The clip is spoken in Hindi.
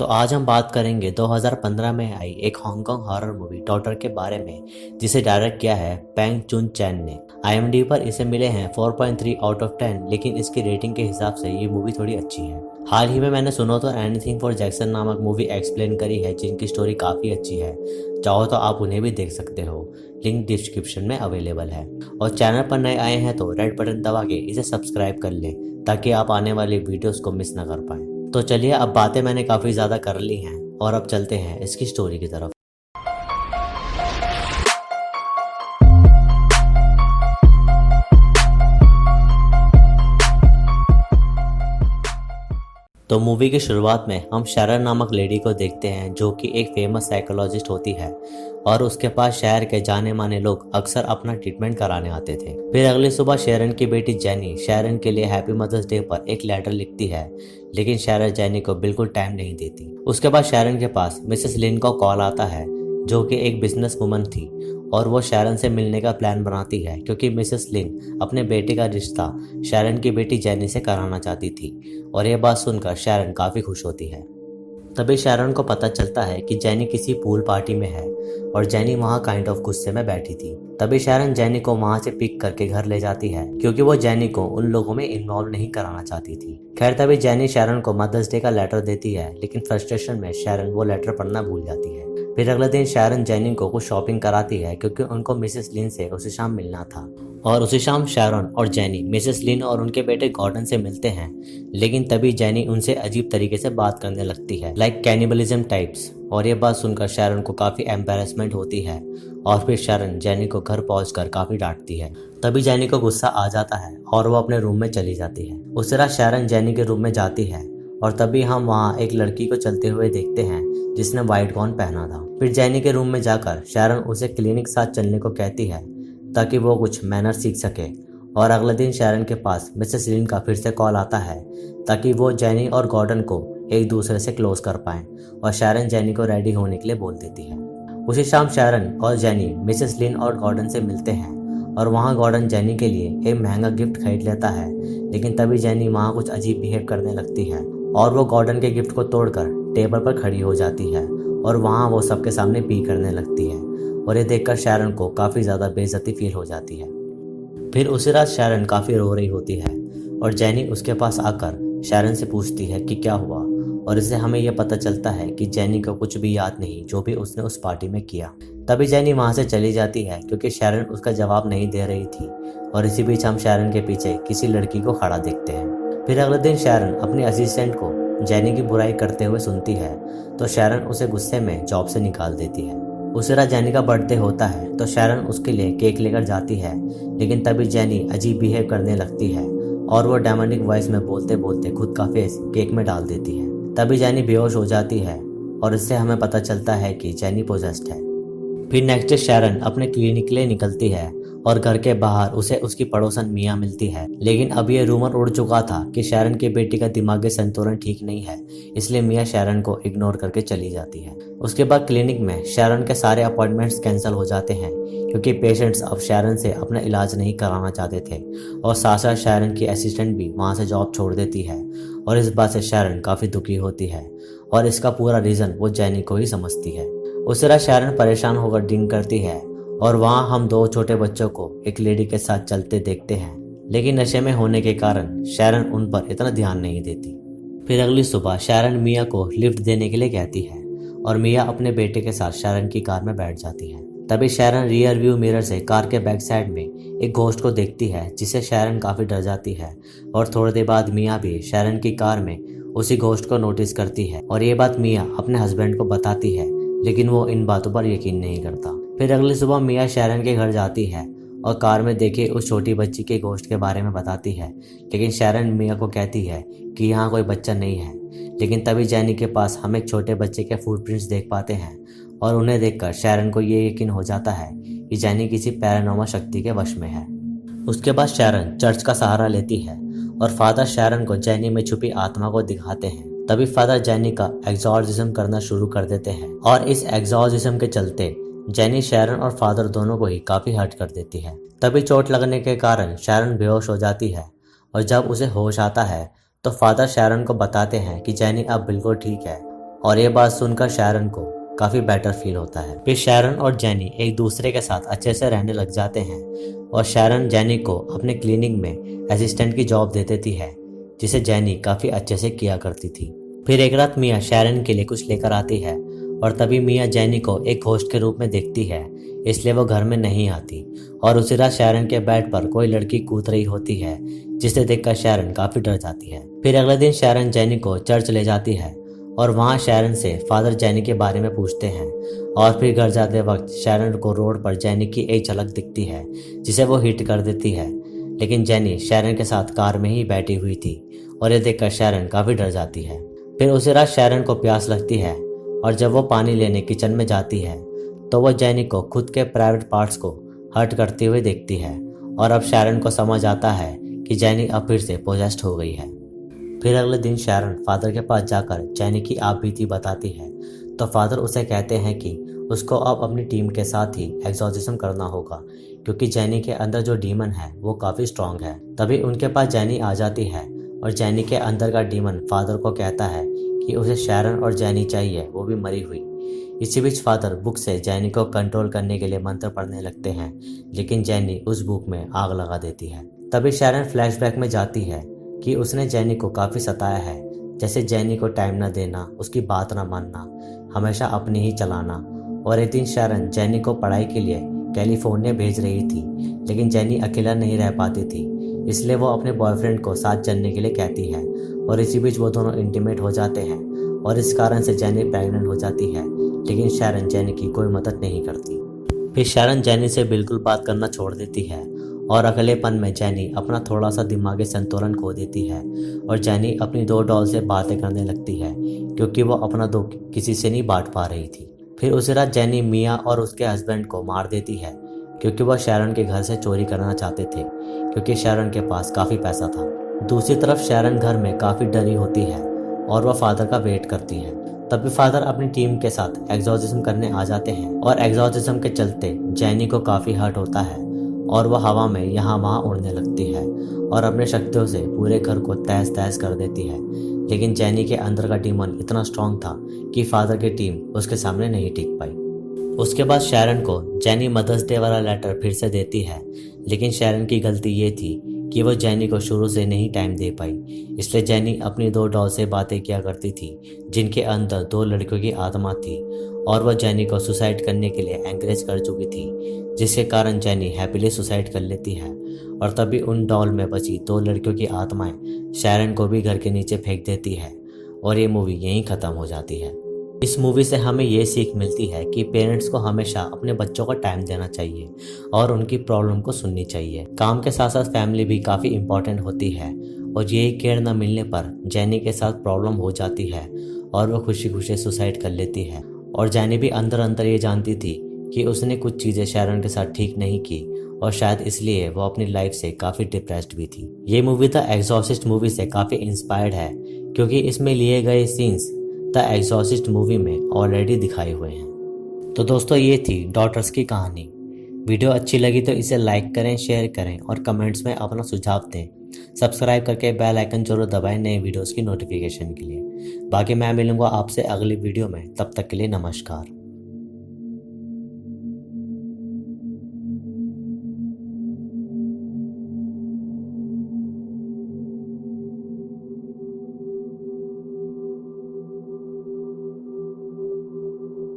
तो आज हम बात करेंगे 2015 में आई एक हांगकांग हॉरर मूवी डॉटर के बारे में, जिसे डायरेक्ट किया है पेंग चुन चैन ने। IMDb पर इसे मिले हैं 4.3 आउट ऑफ 10, लेकिन इसकी रेटिंग के हिसाब से ये मूवी थोड़ी अच्छी है। हाल ही में मैंने सुनो तो एनीथिंग फॉर जैक्सन नामक मूवी एक्सप्लेन करी है, जिनकी स्टोरी काफ़ी अच्छी है। चाहो तो आप उन्हें भी देख सकते हो, लिंक डिस्क्रिप्शन में अवेलेबल है। और चैनल पर नए आए हैं तो रेड बटन दबा के इसे सब्सक्राइब कर लें, ताकि आप आने वाली वीडियोस को मिस ना कर पाएं। तो चलिए, अब बातें मैंने काफ़ी ज़्यादा कर ली हैं और अब चलते हैं इसकी स्टोरी की तरफ। तो मूवी की शुरुआत में हम शैरन नामक लेडी को देखते हैं, जो कि एक फेमस साइकोलॉजिस्ट होती है और उसके पास शहर के जाने माने लोग अक्सर अपना ट्रीटमेंट कराने आते थे। फिर अगली सुबह शैरन की बेटी जेनी शैरन के लिए हैप्पी मदर्स डे पर एक लेटर लिखती है, लेकिन शैरन जेनी को बिल्कुल टाइम नहीं देती। उसके बाद शैरन के पास मिसेस लिन का कॉल आता है, जो कि एक बिजनेस वुमन थी, और वो शैरन से मिलने का प्लान बनाती है, क्योंकि मिसेस लिन अपने बेटे का रिश्ता शैरन की बेटी जेनी से कराना चाहती थी। और यह बात सुनकर शैरन काफ़ी खुश होती है। तभी शैरन को पता चलता है कि जेनी किसी पूल पार्टी में है और जेनी वहाँ काइंड ऑफ गुस्से में बैठी थी। तभी शैरन जेनी को वहाँ से पिक करके घर ले जाती है, क्योंकि वो जेनी को उन लोगों में इन्वॉल्व नहीं कराना चाहती थी। खैर, तभी जेनी शैरन को मदर्स डे का लेटर देती है, लेकिन फ्रस्ट्रेशन में शैरन वो लेटर पढ़ना भूल जाती है। फिर अगले दिन शैरन जेनी को कुछ शॉपिंग कराती है, क्योंकि उनको मिसेस लिन से उसी शाम मिलना था। और उसी शाम शैरन और जेनी मिसेस लिन और उनके बेटे गॉर्डन से मिलते हैं, लेकिन तभी जेनी उनसे अजीब तरीके से बात करने लगती है, लाइक कैनिबलिज्म टाइप्स। और ये बात सुनकर शैरन को काफ़ी एम्बैरेसमेंट होती है, और फिर शैरन जेनी को घर पहुंचकर काफ़ी डांटती है। तभी जेनी को गुस्सा आ जाता है और वो अपने रूम में चली जाती है। उस रात शैरन जेनी के रूम में जाती है, और तभी हम वहाँ एक लड़की को चलते हुए देखते हैं, जिसने व्हाइट गाउन पहना था। फिर जेनी के रूम में जाकर शैरन उसे क्लिनिक साथ चलने को कहती है, ताकि वो कुछ मैनर सीख सके। और अगले दिन शैरन के पास मिसेस लिन का फिर से कॉल आता है, ताकि वो जेनी और गॉर्डन को एक दूसरे से क्लोज कर पाएं। और शैरन जेनी को रेडी होने के लिए बोल देती है। उसी शाम शैरन और जेनी मिसेस लिन और गॉर्डन से मिलते हैं, और वहाँ गॉर्डन जेनी के लिए एक महंगा गिफ्ट खरीद लेता है, लेकिन तभी जेनी वहाँ कुछ अजीब बिहेव करने लगती है, और वो गॉर्डन के गिफ्ट को तोड़कर टेबल पर खड़ी हो जाती है, और वहाँ वो सबके सामने पी करने लगती है। और ये देखकर शैरन को काफ़ी ज़्यादा बेइज्जती फील हो जाती है। फिर उसी रात शैरन काफ़ी रो रही होती है, और जेनी उसके पास आकर शैरन से पूछती है कि क्या हुआ। और इससे हमें यह पता चलता है कि जेनी को कुछ भी याद नहीं, जो भी उसने उस पार्टी में किया। तभी जेनी वहाँ से चली जाती है, क्योंकि शैरन उसका जवाब नहीं दे रही थी। और इसी बीच हम शैरन के पीछे किसी लड़की को खड़ा देखते हैं। फिर अगले दिन शैरन अपनी असिस्टेंट को जेनी की बुराई करते हुए सुनती है, तो शैरन उसे गुस्से में जॉब से निकाल देती है। उसी रात जेनी का बर्थडे होता है, तो शैरन उसके लिए केक लेकर जाती है, लेकिन तभी जेनी अजीब बिहेव करने लगती है, और वो डेमोनिक वॉइस में बोलते बोलते खुद का फेस केक में डाल देती है। तभी जेनी बेहोश हो जाती है, और इससे हमें पता चलता है कि जेनी पोजेस्ड है। फिर नेक्स्ट डे शैरन अपने क्लिनिक के लिए निकलती है, और घर के बाहर उसे उसकी पड़ोसन मिया मिलती है। लेकिन अब ये रूमर उड़ चुका था कि शैरन की बेटी का दिमागी संतुलन ठीक नहीं है, इसलिए मिया शैरन को इग्नोर करके चली जाती है। उसके बाद क्लिनिक में शैरन के सारे अपॉइंटमेंट्स कैंसिल हो जाते हैं, क्योंकि पेशेंट्स अब शैरन से अपना इलाज नहीं कराना चाहते थे। और साथ साथ शैरन की असिस्टेंट भी वहाँ से जॉब छोड़ देती है, और इस बात से शैरन काफ़ी दुखी होती है, और इसका पूरा रीज़न वो जेनी को ही समझती है। उस रात शैरन परेशान होकर ड्रिंक करती है, और वहाँ हम दो छोटे बच्चों को एक लेडी के साथ चलते देखते हैं, लेकिन नशे में होने के कारण शैरन उन पर इतना ध्यान नहीं देती। फिर अगली सुबह शैरन मिया को लिफ्ट देने के लिए कहती है, और मिया अपने बेटे के साथ शैरन की कार में बैठ जाती है। तभी शैरन रियर व्यू मिरर से कार के बैक साइड में एक घोस्ट को देखती है, जिससे शैरन काफ़ी डर जाती है। और थोड़ी देर बाद मिया भी शैरन की कार में उसी घोस्ट को नोटिस करती है, और ये बात मिया अपने हस्बैंड को बताती है, लेकिन वो इन बातों पर यकीन नहीं करता। फिर अगली सुबह मिया शैरन के घर जाती है, और कार में देखे उस छोटी बच्ची के घोस्ट के बारे में बताती है, लेकिन शैरन मिया को कहती है कि यहाँ कोई बच्चा नहीं है। लेकिन तभी जेनी के पास हम एक छोटे बच्चे के फुटप्रिंट्स देख पाते हैं, और उन्हें देखकर शैरन को ये यकीन हो जाता है कि जेनी किसी पैरानॉर्मल शक्ति के वश में है। उसके बाद शैरन चर्च का सहारा लेती है, और फादर शैरन को जेनी में छुपी आत्मा को दिखाते हैं। तभी फादर जेनी का एग्जॉर्सिज्म करना शुरू कर देते हैं, और इस एग्जॉर्सिज्म के चलते जेनी शैरन और फादर दोनों को ही काफ़ी हर्ट कर देती है। तभी चोट लगने के कारण शैरन बेहोश हो जाती है, और जब उसे होश आता है तो फादर शैरन को बताते हैं कि जेनी अब बिल्कुल ठीक है, और ये बात सुनकर शैरन को काफ़ी बेटर फील होता है। फिर शैरन और जेनी एक दूसरे के साथ अच्छे से रहने लग जाते हैं और शैरन जेनी को अपने क्लिनिक में असिस्टेंट की जॉब दे देती है, जिसे जेनी काफ़ी अच्छे से किया करती थी। फिर एक रात मिया शैरन के लिए कुछ लेकर आती है और तभी मिया जेनी को एक होस्ट के रूप में देखती है, इसलिए वो घर में नहीं आती और उसी रात शैरन के बेड पर कोई लड़की कूद रही होती है, जिसे देखकर शैरन काफ़ी डर जाती है। फिर अगले दिन शैरन जेनी को चर्च ले जाती है और वहाँ शैरन से फादर जेनी के बारे में पूछते हैं और फिर घर जाते वक्त शैरन को रोड पर जेनी की एक झलक दिखती है, जिसे वो हिट कर देती है, लेकिन जेनी शैरन के साथ कार में ही बैठी हुई थी और ये देखकर शैरन काफ़ी डर जाती है। फिर उसी रात शैरन को प्यास लगती है और जब वो पानी लेने किचन में जाती है तो वो जेनी को खुद के प्राइवेट पार्ट्स को हर्ट करते हुए देखती है और अब शैरन को समझ आता है कि जेनी अब फिर से पोजेस्ड हो गई है। फिर अगले दिन शैरन फादर के पास जाकर जेनी की आप बीती बताती है तो फादर उसे कहते हैं कि उसको अब अपनी टीम के साथ ही एक्सॉर्सिज्म करना होगा, क्योंकि जेनी के अंदर जो डीमन है वो काफ़ी स्ट्रांग है। तभी उनके पास जेनी आ जाती है और जेनी के अंदर का डीमन फादर को कहता है कि उसे शैरन और जेनी चाहिए, वो भी मरी हुई। इसी बीच फादर बुक से जेनी को कंट्रोल करने के लिए मंत्र पढ़ने लगते हैं, लेकिन जेनी उस बुक में आग लगा देती है। तभी शैरन फ्लैशबैक में जाती है कि उसने जेनी को काफ़ी सताया है, जैसे जेनी को टाइम न देना, उसकी बात न मानना, हमेशा अपनी ही चलाना। और एक दिन शैरन जेनी को पढ़ाई के लिए कैलिफोर्निया भेज रही थी, लेकिन जेनी अकेला नहीं रह पाती थी, इसलिए वो अपने बॉयफ्रेंड को साथ चलने के लिए कहती है और इसी बीच वो दोनों इंटीमेट हो जाते हैं और इस कारण से जेनी प्रेग्नेंट हो जाती है, लेकिन शैरन जेनी की कोई मदद नहीं करती। फिर शैरन जेनी से बिल्कुल बात करना छोड़ देती है और अकेलेपन में जेनी अपना थोड़ा सा दिमागी संतुलन खो देती है और जेनी अपनी 2 डॉल से बातें करने लगती है, क्योंकि वो अपना दुख किसी से नहीं बांट पा रही थी। फिर उसी रात जेनी मिया और उसके हस्बैंड को मार देती है, क्योंकि वह शैरन के घर से चोरी करना चाहते थे, क्योंकि शैरन के पास काफ़ी पैसा था। दूसरी तरफ शैरन घर में काफ़ी डरी होती है और वह फादर का वेट करती है। तभी फादर अपनी टीम के साथ एक्सॉर्सिज्म करने आ जाते हैं और एक्सॉर्सिज्म के चलते जेनी को काफ़ी हर्ट होता है और वह हवा में यहाँ वहाँ उड़ने लगती है और अपने शक्तियों से पूरे घर को तहस तहस कर देती है, लेकिन जेनी के अंदर का डीमन इतना स्ट्रांग था कि फादर की टीम उसके सामने नहीं टिक पाई। उसके बाद शैरन को जेनी मदर्स डे वाला लेटर फिर से देती है, लेकिन शैरन की गलती ये थी कि वो जेनी को शुरू से नहीं टाइम दे पाई, इसलिए जेनी अपनी 2 डॉल से बातें किया करती थी, जिनके अंदर 2 लड़कियों की आत्मा थी और वह जेनी को सुसाइड करने के लिए एनकरेज कर चुकी थी, जिसके कारण जेनी हैप्पीली सुसाइड कर लेती है और तभी उन डॉल में बची 2 लड़कियों की आत्माएं शैरन को भी घर के नीचे फेंक देती है और ये मूवी यहीं ख़त्म हो जाती है। इस मूवी से हमें ये सीख मिलती है कि पेरेंट्स को हमेशा अपने बच्चों को टाइम देना चाहिए और उनकी प्रॉब्लम को सुननी चाहिए। काम के साथ साथ फैमिली भी काफ़ी इम्पोर्टेंट होती है और यही केयर न मिलने पर जेनी के साथ प्रॉब्लम हो जाती है और वह खुशी खुशी सुसाइड कर लेती है और जेनी भी अंदर अंदर ये जानती थी कि उसने कुछ चीज़ें शैरन के साथ ठीक नहीं की और शायद इसलिए वो अपनी लाइफ से काफ़ी डिप्रेस्ड भी थी। ये मूवी द एग्जॉर्सिस्ट मूवी से काफ़ी इंस्पायर्ड है, क्योंकि इसमें लिए गए सीन्स द एग्जॉर्सिस्ट मूवी में ऑलरेडी दिखाए हुए हैं। तो दोस्तों ये थी डॉटर्स की कहानी। वीडियो अच्छी लगी तो इसे लाइक करें, शेयर करें और कमेंट्स में अपना सुझाव दें। सब्सक्राइब करके बेल आइकन जरूर दबाएं नए वीडियोस की नोटिफिकेशन के लिए। बाकी मैं मिलूंगा आपसे अगली वीडियो में, तब तक के लिए नमस्कार।